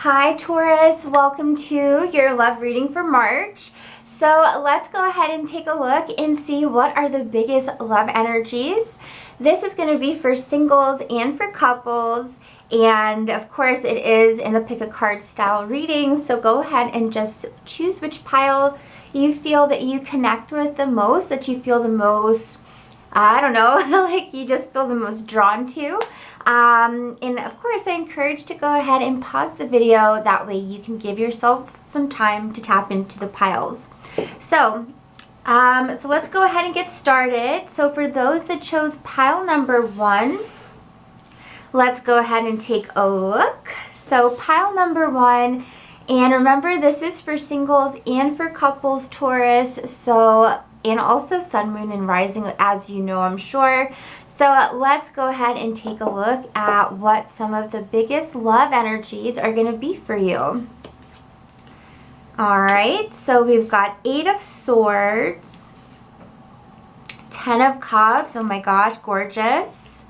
Hi Taurus, welcome to your love reading for March. So let's go ahead and take a look and see what are the biggest love energies. This is going to be for singles and for couples, and of course it is in the pick a card style reading, so go ahead and just choose which pile you feel that you connect with the most, that you feel the most, I don't know, like you just feel the most drawn to. And of course I encourage to go ahead and pause the video, that way you can give yourself some time to tap into the piles. So let's go ahead and get started. So for those that chose pile number 1, let's go ahead and take a look. So pile number 1, and remember this is for singles and for couples, Taurus, so, and also sun, moon, and rising, as you know, I'm sure. So let's go ahead and take a look at what some of the biggest love energies are going to be for you. Alright, so we've got 8 of Swords, 10 of Cups, oh my gosh, gorgeous.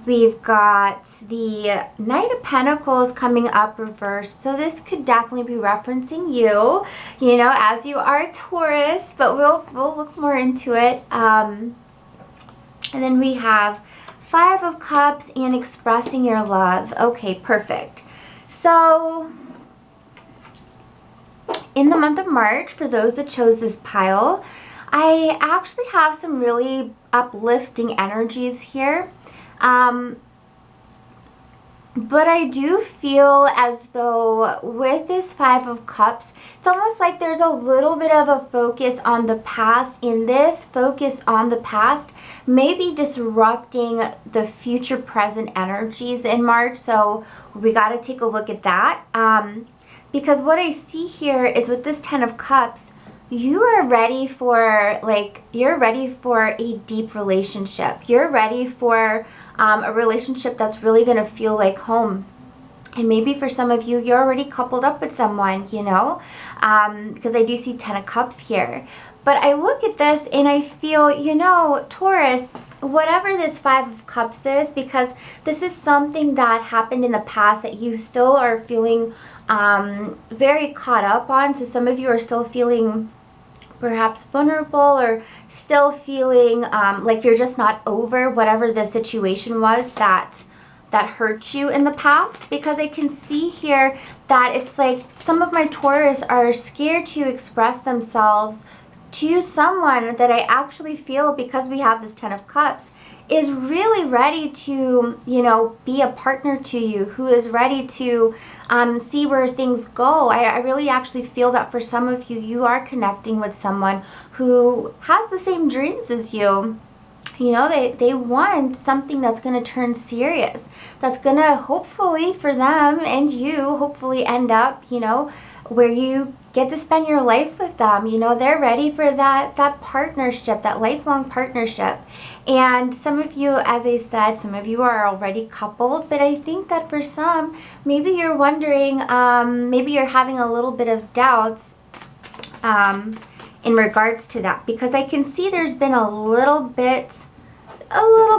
We've got the Knight of Pentacles coming up reversed, so this could definitely be referencing you know, as you are a Taurus, but we'll look more into it. And then we have 5 of Cups and expressing your love. Okay, perfect. So in the month of March, for those that chose this pile, I actually have some really uplifting energies here. But I do feel as though with this 5 of Cups, it's almost like there's a little bit of a focus on the past, and this focus on the past may be disrupting the future present energies in March. So we got to take a look at that. Because what I see here is with this 10 of Cups, you are ready for, you're ready for a deep relationship. You're ready for a relationship that's really going to feel like home. And maybe for some of you, you're already coupled up with someone, you know, because I do see 10 of Cups here. But I look at this and I feel, you know, Taurus, whatever this 5 of Cups is, because this is something that happened in the past that you still are feeling very caught up on. So some of you are still feeling perhaps vulnerable, or still feeling like you're just not over whatever the situation was that hurt you in the past. Because I can see here that it's like some of my Taurus are scared to express themselves to someone that I actually feel, because we have this 10 of Cups, is really ready to, you know, be a partner to you, who is ready to see where things go. I really actually feel that for some of you, you are connecting with someone who has the same dreams as you. You know, they want something that's going to turn serious, that's going to hopefully for them and you hopefully end up, you know, where you get to spend your life with them. You know, they're ready for that partnership, that lifelong partnership. And some of you, as I said, some of you are already coupled, but I think that for some, maybe you're wondering, maybe you're having a little bit of doubts in regards to that, because I can see there's been a little bit of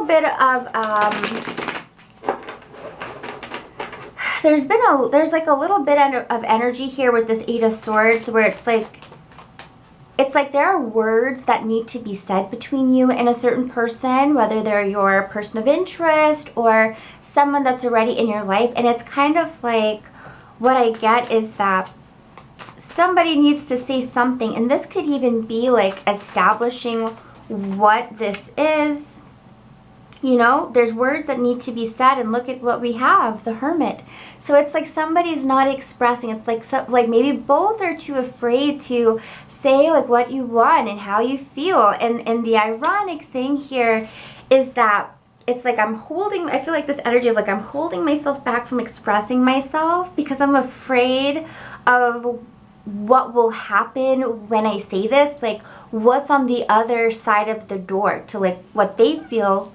there's like a little bit of energy here with this 8 of Swords, where it's like there are words that need to be said between you and a certain person, whether they're your person of interest or someone that's already in your life. And it's kind of like, what I get is that somebody needs to say something, and this could even be like establishing what this is. You know, there's words that need to be said, and look at what we have, the Hermit. So it's like somebody's not expressing. It's like maybe both are too afraid to say like what you want and how you feel. And the ironic thing here is that it's like I feel like this energy of like I'm holding myself back from expressing myself, because I'm afraid of what will happen when I say this, like what's on the other side of the door to like what they feel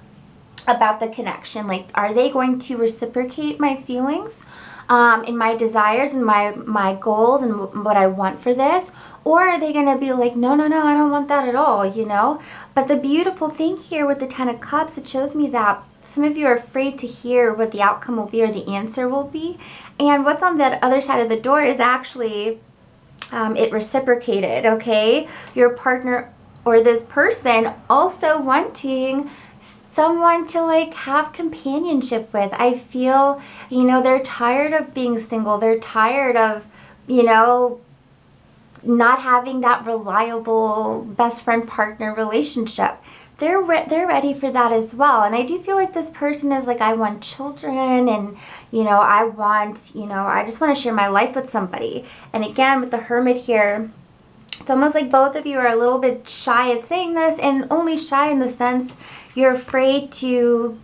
about the connection. Like, are they going to reciprocate my feelings and my desires and my goals and what I want for this? Or are they going to be like, no, I don't want that at all, you know? But the beautiful thing here with the 10 of Cups, it shows me that some of you are afraid to hear what the outcome will be or the answer will be. And what's on that other side of the door is actually it reciprocated, okay? Your partner or this person also wanting someone to like have companionship with. I feel, you know, they're tired of being single. They're tired of, you know, not having that reliable best friend partner relationship. They're ready for that as well. And I do feel like this person is like, I want children, and you know, I want, you know, I just want to share my life with somebody. And again, with the Hermit here, it's almost like both of you are a little bit shy at saying this, and only shy in the sense you're afraid to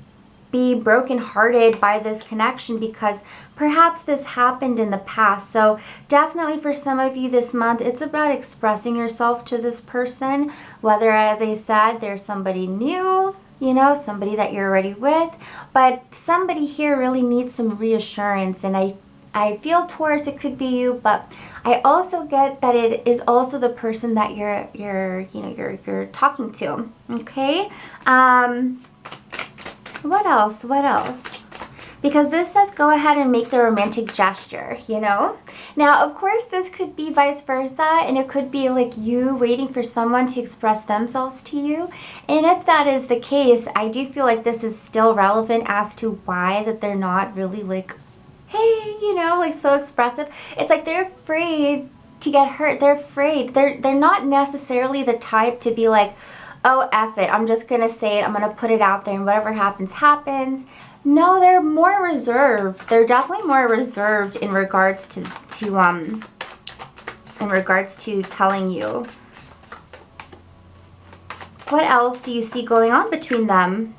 be brokenhearted by this connection because perhaps this happened in the past. So definitely for some of you this month, it's about expressing yourself to this person, whether, as I said, there's somebody new, you know, somebody that you're already with, but somebody here really needs some reassurance. And I feel, Taurus, it could be you, but I also get that it is also the person that you're talking to. Okay. What else? What else? Because this says go ahead and make the romantic gesture, you know? Now, of course, this could be vice versa, and it could be like you waiting for someone to express themselves to you. And if that is the case, I do feel like this is still relevant as to why that they're not really like, hey, you know, like so expressive. It's like they're afraid to get hurt. They're afraid. They're not necessarily the type to be like, oh, F it, I'm just gonna say it, I'm gonna put it out there, and whatever happens, happens. No, they're more reserved. They're definitely more reserved in regards to telling you. What else do you see going on between them?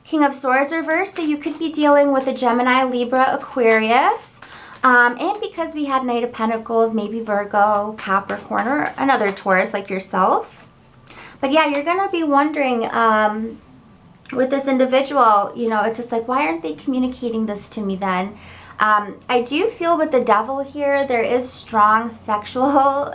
King of Swords reversed, so you could be dealing with a Gemini, Libra, Aquarius. And because we had Knight of Pentacles, maybe Virgo, Capricorn, or another Taurus like yourself. But yeah, you're going to be wondering with this individual, you know, it's just like, why aren't they communicating this to me then? I do feel with the Devil here, there is strong sexual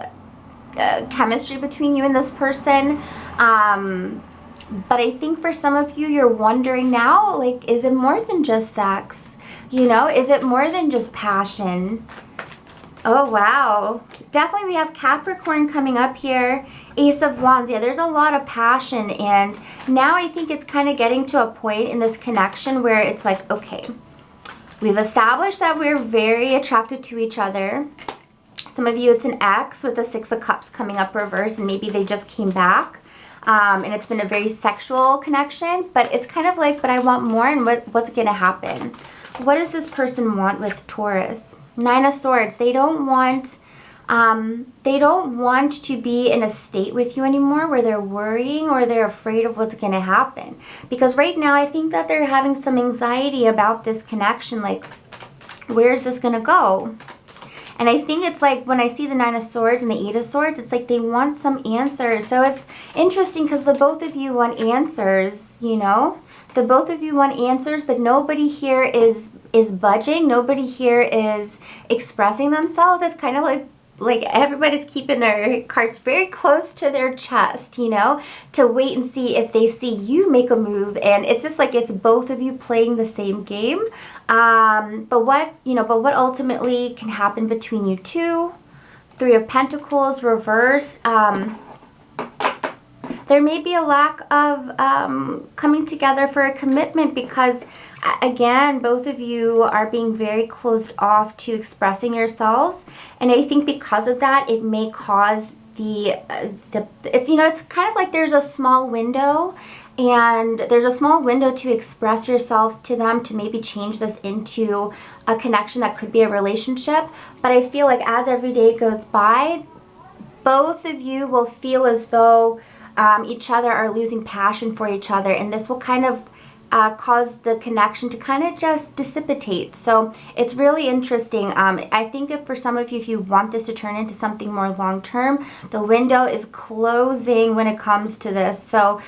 chemistry between you and this person. But I think for some of you, you're wondering now, like, is it more than just sex? You know, is it more than just passion? Oh, wow. Definitely we have Capricorn coming up here. Ace of Wands. Yeah, there's a lot of passion. And now I think it's kind of getting to a point in this connection where it's like, okay, we've established that we're very attracted to each other. Some of you, it's an ex with the Six of Cups coming up reverse, and maybe they just came back. And it's been a very sexual connection. But it's kind of like, but I want more, and what's going to happen? What does this person want with Taurus? Nine of Swords. They don't want to be in a state with you anymore where they're worrying or they're afraid of what's going to happen. Because right now, I think that they're having some anxiety about this connection. Like, where's this going to go? And I think it's like when I see the Nine of Swords and the Eight of Swords, it's like they want some answers. So it's interesting because the both of you want answers, you know? The both of you want answers, but nobody here is budging. Nobody here is expressing themselves. It's kind of like everybody's keeping their cards very close to their chest, you know, to wait and see if they see you make a move. And it's just like it's both of you playing the same game. But what ultimately can happen between you two? Three of Pentacles reverse. There may be a lack of coming together for a commitment because, again, both of you are being very closed off to expressing yourselves. And I think because of that, it may cause it's kind of like there's a small window, and there's a small window to express yourselves to them to maybe change this into a connection that could be a relationship. But I feel like as every day goes by, both of you will feel as though each other are losing passion for each other, and this will kind of cause the connection to kind of just dissipate. So it's really interesting. I think if for some of you, if you want this to turn into something more long-term, the window is closing when it comes to this. So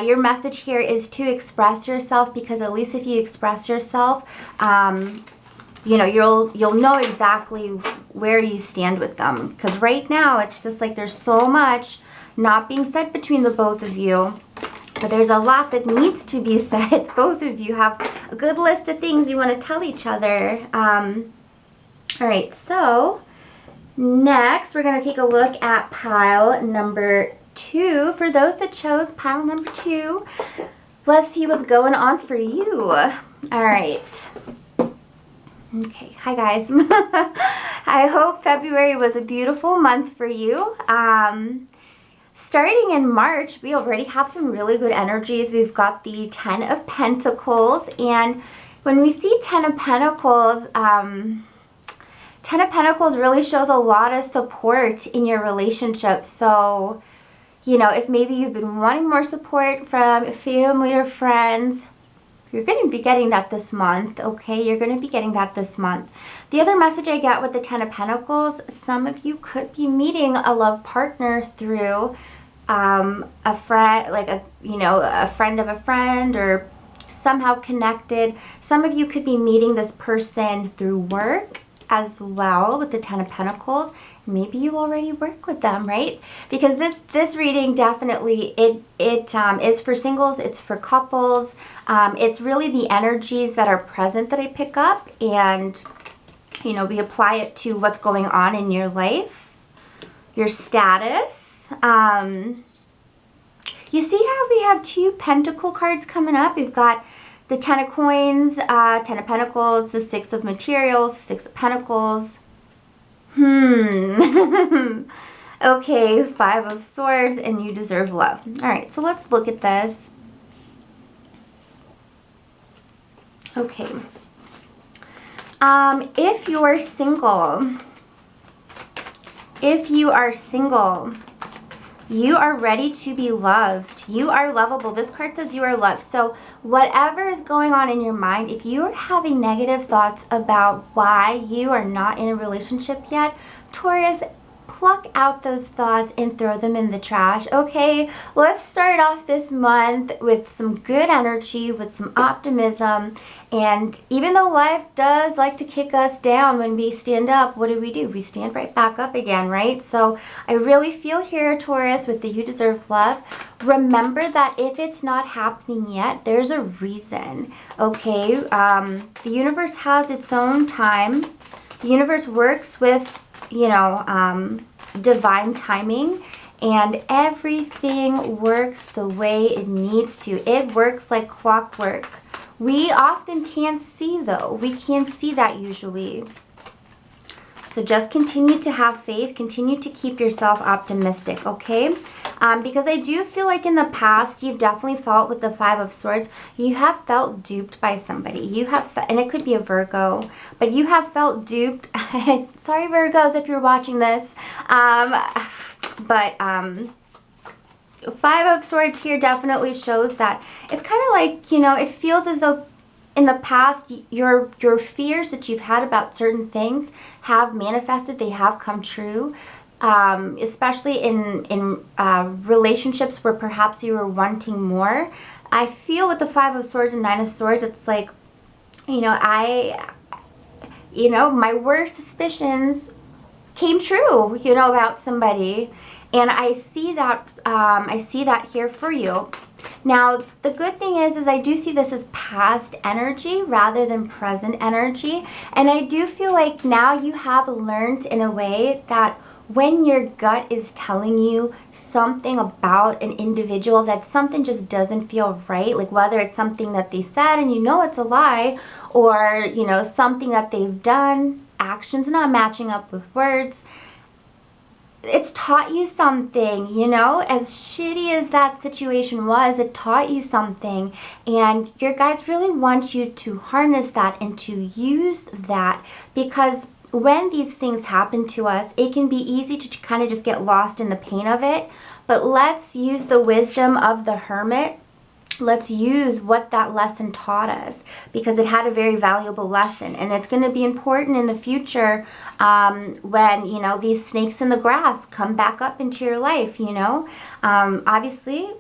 your message here is to express yourself, because at least if you express yourself, you know, you'll know exactly where you stand with them. Because right now it's just like there's so much not being said between the both of you. But there's a lot that needs to be said. Both of you have a good list of things you want to tell each other. All right, so next we're going to take a look at pile number 2. For those that chose pile number 2, let's see what's going on for you. All right. Okay, hi guys. I hope February was a beautiful month for you. Starting in March, we already have some really good energies. We've got the 10 of Pentacles, and when we see 10 of Pentacles, 10 of Pentacles really shows a lot of support in your relationship. So, you know, if maybe you've been wanting more support from family or friends, you're going to be getting that this month, okay? You're going to be getting that this month. The other message I get with the 10 of Pentacles, some of you could be meeting a love partner through a friend, like a friend of a friend, or somehow connected. Some of you could be meeting this person through work as well with the 10 of Pentacles. Maybe you already work with them, right? Because this reading definitely, it is for singles, it's for couples. It's really the energies that are present that I pick up, and, you know, we apply it to what's going on in your life, your status. You see how we have 2 Pentacle cards coming up? We've got the 10 of Coins, 10 of Pentacles, the 6 of Materials, 6 of Pentacles. Okay, 5 of Swords, and you deserve love. All right, so let's look at this. Okay. If you are single, you are ready to be loved. You are lovable. This card says you are loved. So whatever is going on in your mind, if you are having negative thoughts about why you are not in a relationship yet, Taurus, pluck out those thoughts and throw them in the trash, okay? Let's start off this month with some good energy, with some optimism. And even though life does like to kick us down when we stand up, what do? We stand right back up again, right? So I really feel here, Taurus, with the You Deserve Love, remember that if it's not happening yet, there's a reason, okay? The universe has its own time. The universe works with, you know, divine timing, and everything works the way it needs to. It works like clockwork. We often can't see, though. We can't see that usually. So just continue to have faith. Continue to keep yourself optimistic, okay? Because I do feel like in the past, you've definitely felt with the 5 of Swords, you have felt duped by somebody. You have, and it could be a Virgo, but you have felt duped. Sorry, Virgos, if you're watching this. But 5 of Swords here definitely shows that it's kind of like, you know, it feels as though in the past, your fears that you've had about certain things have manifested. They have come true. Especially in relationships where perhaps you were wanting more. I feel with the 5 of Swords and 9 of Swords, it's like, you know, my worst suspicions came true, you know, about somebody. And I see that here for you. Now, the good thing is I do see this as past energy rather than present energy. And I do feel like now you have learned in a way that when your gut is telling you something about an individual, that something just doesn't feel right, like whether it's something that they said and you know it's a lie, or, you know, something that they've done, actions not matching up with words, it's taught you something, you know? As shitty as that situation was, it taught you something. And your guides really want you to harness that and to use that, because when these things happen to us, it can be easy to kind of just get lost in the pain of it. But let's use the wisdom of the Hermit. Let's use what that lesson taught us, because it had a very valuable lesson, and it's going to be important in the future when, you know, these snakes in the grass come back up into your life, you know. Obviously,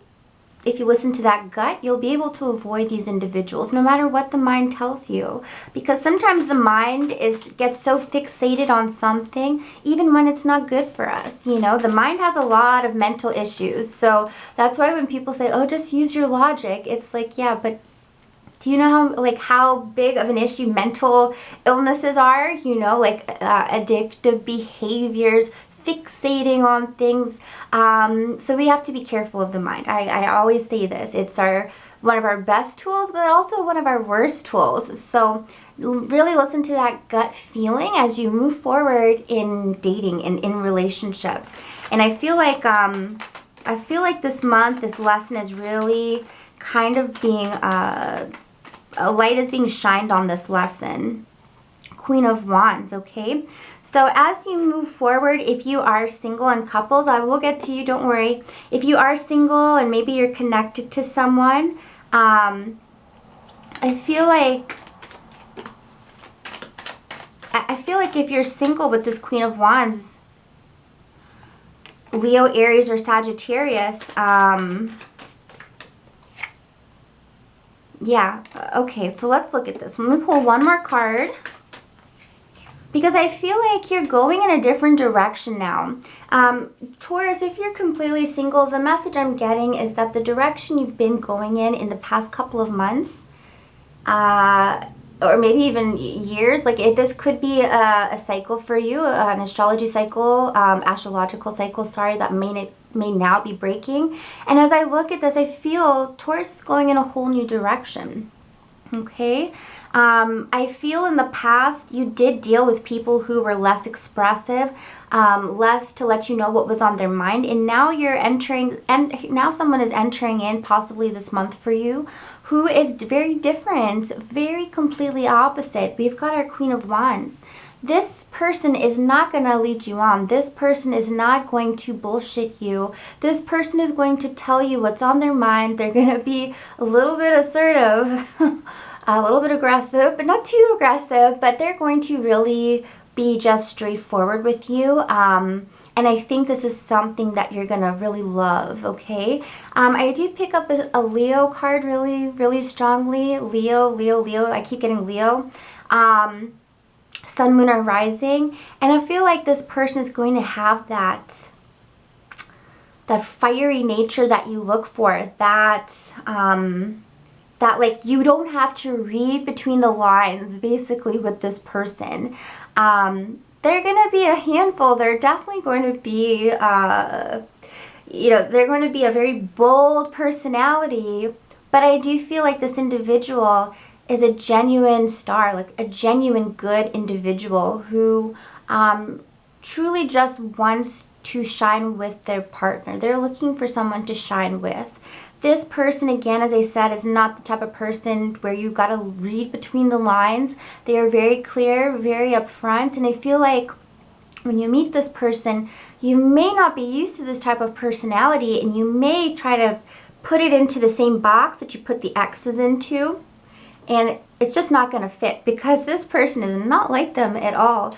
if you listen to that gut, you'll be able to avoid these individuals no matter what the mind tells you. Because sometimes the mind gets so fixated on something, even when it's not good for us. You know, the mind has a lot of mental issues. So that's why when people say, oh, just use your logic, it's like, yeah, but do you know how big of an issue mental illnesses are? You know, like addictive behaviors, fixating on things. So we have to be careful of the mind. I always say this. It's one of our best tools, but also one of our worst tools. So really listen to that gut feeling as you move forward in dating and in relationships. And I feel like this month, this lesson is really kind of being a light is being shined on this lesson. Queen of Wands, okay? So as you move forward, if you are single and couples, I will get to you, don't worry. If you are single and maybe you're connected to someone, I feel like if you're single with this Queen of Wands, Leo, Aries, or Sagittarius, yeah, okay, so let's look at this. Let me pull one more card, because I feel like you're going in a different direction now. Taurus, if you're completely single, the message I'm getting is that the direction you've been going in the past couple of months, or maybe even years, this could be a cycle for you, an astrology cycle, astrological cycle, sorry, that may now be breaking. And as I look at this, I feel Taurus is going in a whole new direction. Okay? I feel in the past you did deal with people who were less expressive, less to let you know what was on their mind, and now now someone is entering in possibly this month for you who is very different, very completely opposite. We've got our Queen of Wands. This person is not going to lead you on. This person is not going to bullshit you. This person is going to tell you what's on their mind. They're going to be a little bit assertive, a little bit aggressive, but not too aggressive, but they're going to really be just straightforward with you. And I think this is something that you're going to really love, okay? I do pick up a Leo card really, really strongly. Leo. I keep getting Leo. Sun, Moon, or Rising. And I feel like this person is going to have that fiery nature that you look for. That you don't have to read between the lines, basically, with this person. They're going to be a handful. They're definitely going to be, they're going to be a very bold personality. But I do feel like this individual is a genuine star, like a genuine good individual who truly just wants to shine with their partner. They're looking for someone to shine with. This person, again, as I said, is not the type of person where you got to read between the lines. They are very clear, very upfront, and I feel like when you meet this person, you may not be used to this type of personality, and you may try to put it into the same box that you put the X's into. And it's just not going to fit, because this person is not like them at all.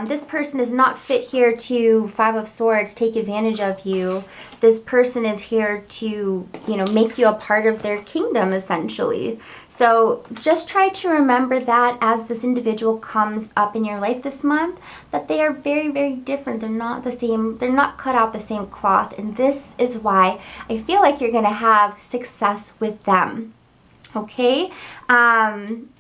This person is not fit here to, Five of Swords, take advantage of you. This person is here to, make you a part of their kingdom, essentially. So just try to remember that as this individual comes up in your life this month, that they are very, very different. They're not the same. They're not cut out the same cloth. And this is why I feel like you're going to have success with them. Okay,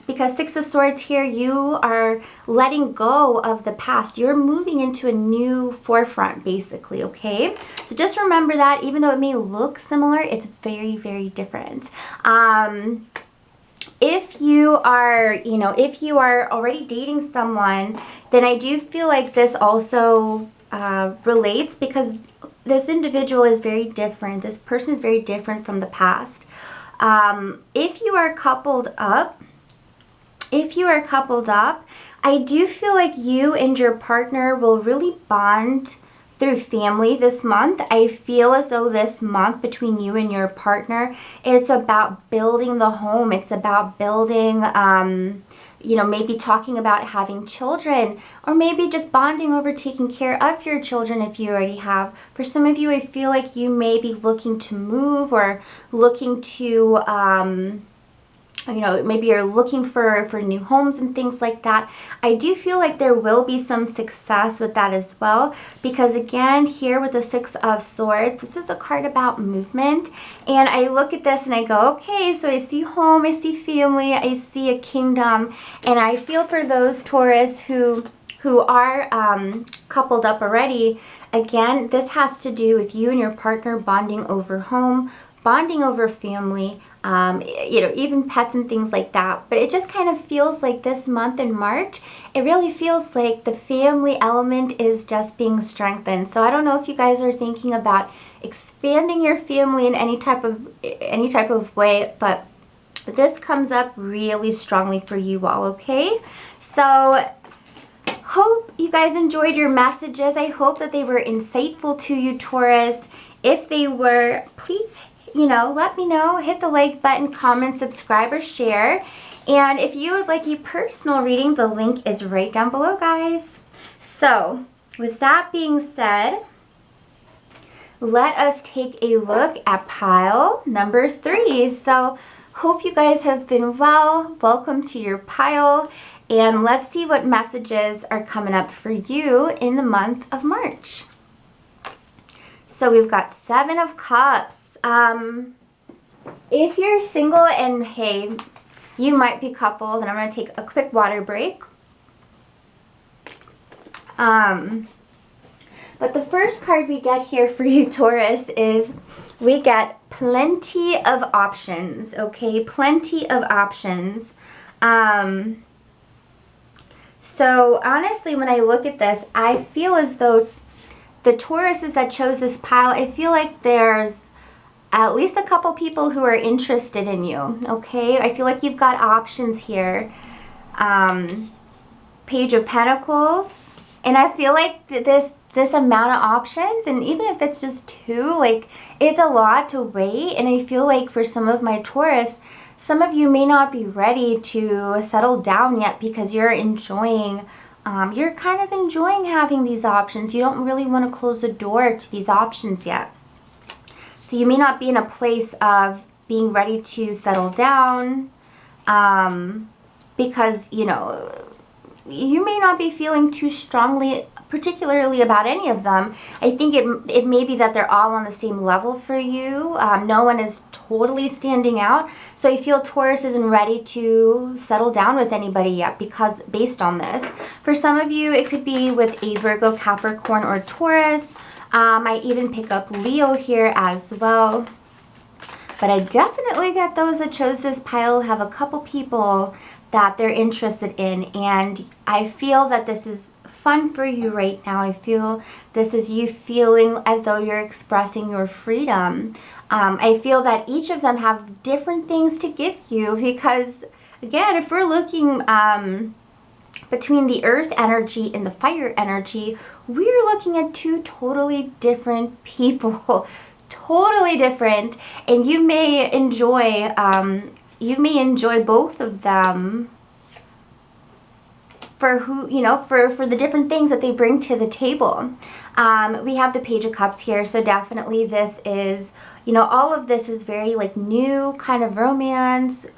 because Six of Swords here, you are letting go of the past. You're moving into a new forefront, basically, okay? So just remember that even though it may look similar, it's very, very different. If you are, already dating someone, then I do feel like this also relates, because this individual is very different. This person is very different from the past. If you are coupled up, I do feel like you and your partner will really bond through family this month. I feel as though this month between you and your partner, it's about building the home. It's about building, you know, maybe talking about having children, or maybe just bonding over taking care of your children if you already have. For some of you, I feel like you may be looking to move or looking to, you know, maybe you're looking for new homes and things like that. I do feel like there will be some success with that as well, because again, here with the Six of Swords, this is a card about movement. And I look at this and I go, okay, so I see home, I see family, I see a kingdom. And I feel for those Taurus who are coupled up already, again, this has to do with you and your partner bonding over home, bonding over family, you know, even pets and things like that. But it just kind of feels like this month in March, it really feels like the family element is just being strengthened. So I don't know if you guys are thinking about expanding your family in any type of way, but this comes up really strongly for you all, okay? So hope you guys enjoyed your messages. I hope that they were insightful to you, Taurus. If they were, please, you know, let me know. Hit the like button, comment, subscribe, or share. And if you would like a personal reading, the link is right down below, guys. So, with that being said, let us take a look at pile number 3. So, hope you guys have been well. Welcome to your pile. And let's see what messages are coming up for you in the month of March. So we've got 7 of Cups. If you're single and hey, you might be coupled, and I'm going to take a quick water break. But the first card we get here for you, Taurus, is we get plenty of options, okay? Plenty of options. So honestly, when I look at this, I feel as though the Tauruses that chose this pile, I feel like there's at least a couple people who are interested in you, okay? I feel like you've got options here. Page of Pentacles. And I feel like this amount of options, and even if it's just 2, like, it's a lot to weigh. And I feel like for some of my Taurus, some of you may not be ready to settle down yet because you're enjoying, you're kind of enjoying having these options. You don't really want to close the door to these options yet. So you may not be in a place of being ready to settle down because, you know, you may not be feeling too strongly, particularly about any of them. I think it may be that they're all on the same level for you. No one is totally standing out. So I feel Taurus isn't ready to settle down with anybody yet because based on this. For some of you, it could be with a Virgo, Capricorn, or Taurus. I even pick up Leo here as well. But I definitely get those that chose this pile have a couple people that they're interested in. And I feel that this is fun for you right now. I feel this is you feeling as though you're expressing your freedom. I feel that each of them have different things to give you because, again, if we're looking between the earth energy and the fire energy, we're looking at 2 totally different people. Totally different. And you may enjoy both of them for who, you know, for the different things that they bring to the table. We have the Page of Cups here, so definitely this is, you know, all of this is very like new kind of romance,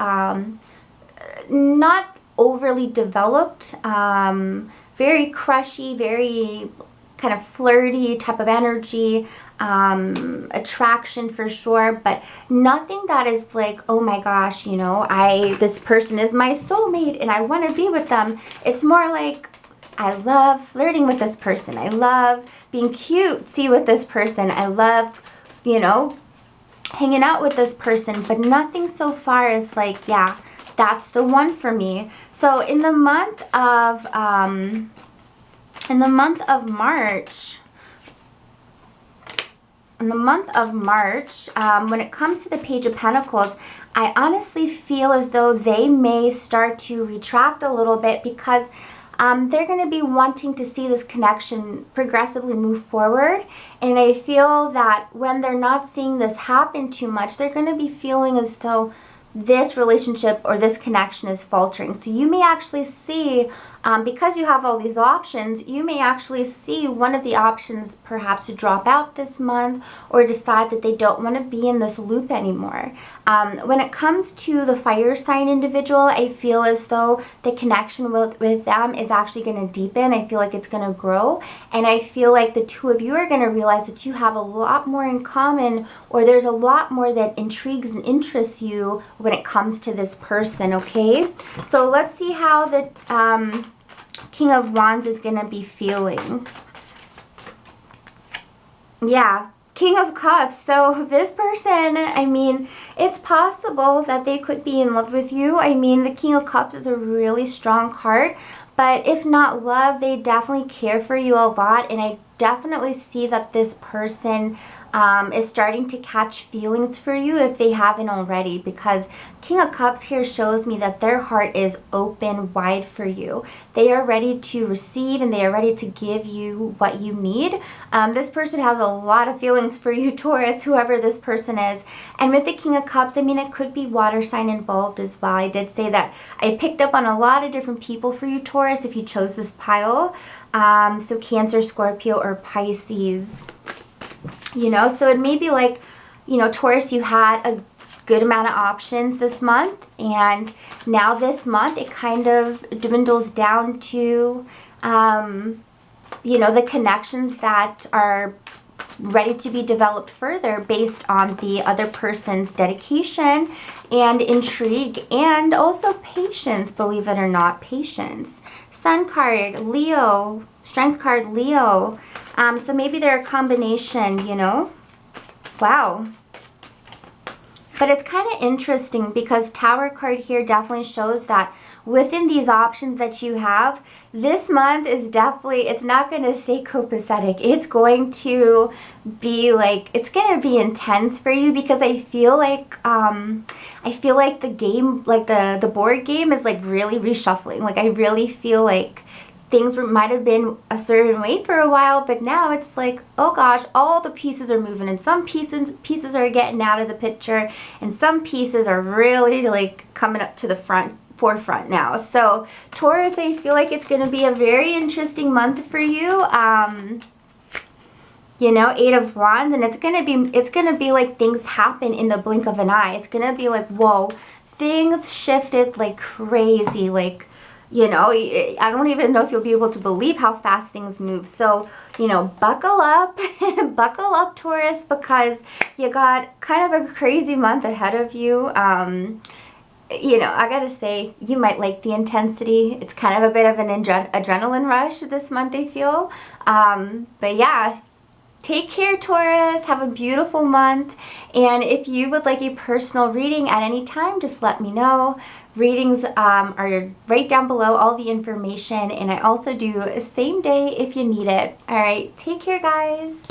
not overly developed, very crushy, very kind of flirty type of energy, attraction for sure, but nothing that is like, oh my gosh, you know, this person is my soulmate and I want to be with them. It's more like, I love flirting with this person. I love being cutesy with this person. I love, you know, hanging out with this person, but nothing so far is like, yeah, that's the one for me. So in the month of March, when it comes to the Page of Pentacles, I honestly feel as though they may start to retract a little bit because they're going to be wanting to see this connection progressively move forward. And I feel that when they're not seeing this happen too much, they're going to be feeling as though this relationship or this connection is faltering. So you may actually see, because you have all these options, you may actually see one of the options perhaps to drop out this month or decide that they don't want to be in this loop anymore. When it comes to the fire sign individual, I feel as though the connection with them is actually going to deepen. I feel like it's going to grow, and I feel like the two of you are going to realize that you have a lot more in common, or there's a lot more that intrigues and interests you when it comes to this person, okay? So let's see how the King of Wands is going to be feeling. Yeah, King of Cups. So this person, I mean, it's possible that they could be in love with you. I mean, the King of Cups is a really strong card, but if not love, they definitely care for you a lot, and I definitely see that this person is starting to catch feelings for you if they haven't already, because King of Cups here shows me that their heart is open wide for you. They are ready to receive, and they are ready to give you what you need. This person has a lot of feelings for you, Taurus, whoever this person is. And with the King of Cups, I mean, it could be water sign involved as well. I did say that I picked up on a lot of different people for you, Taurus, if you chose this pile. So Cancer, Scorpio, or Pisces. You know, so it may be like, you know, Taurus, you had a good amount of options this month, and now this month it kind of dwindles down to, you know, the connections that are ready to be developed further based on the other person's dedication and intrigue, and also patience, believe it or not, patience. Sun card, Leo. Strength card, Leo. So maybe they're a combination, you know? Wow. But it's kind of interesting because Tower card here definitely shows that within these options that you have, this month is definitely, it's not going to stay copacetic. It's going to be like, it's going to be intense for you, because I feel like the game, like the board game is like really reshuffling. Like I really feel like things might have been a certain way for a while, but now it's like, oh gosh, all the pieces are moving, and some pieces are getting out of the picture, and some pieces are really like coming up to the forefront now. So Taurus, I feel like it's going to be a very interesting month for you. You know, Eight of Wands, and it's gonna be like things happen in the blink of an eye. It's gonna be like, whoa, things shifted like crazy, like, you know, I don't even know if you'll be able to believe how fast things move. So, you know, buckle up, buckle up, Taurus, because you got kind of a crazy month ahead of you. You know, I gotta say, you might like the intensity. It's kind of a bit of an adrenaline rush this month, I feel. But yeah, take care, Taurus. Have a beautiful month. And if you would like a personal reading at any time, just let me know. Readings are right down below, all the information. And I also do same day if you need it. All right, take care, guys.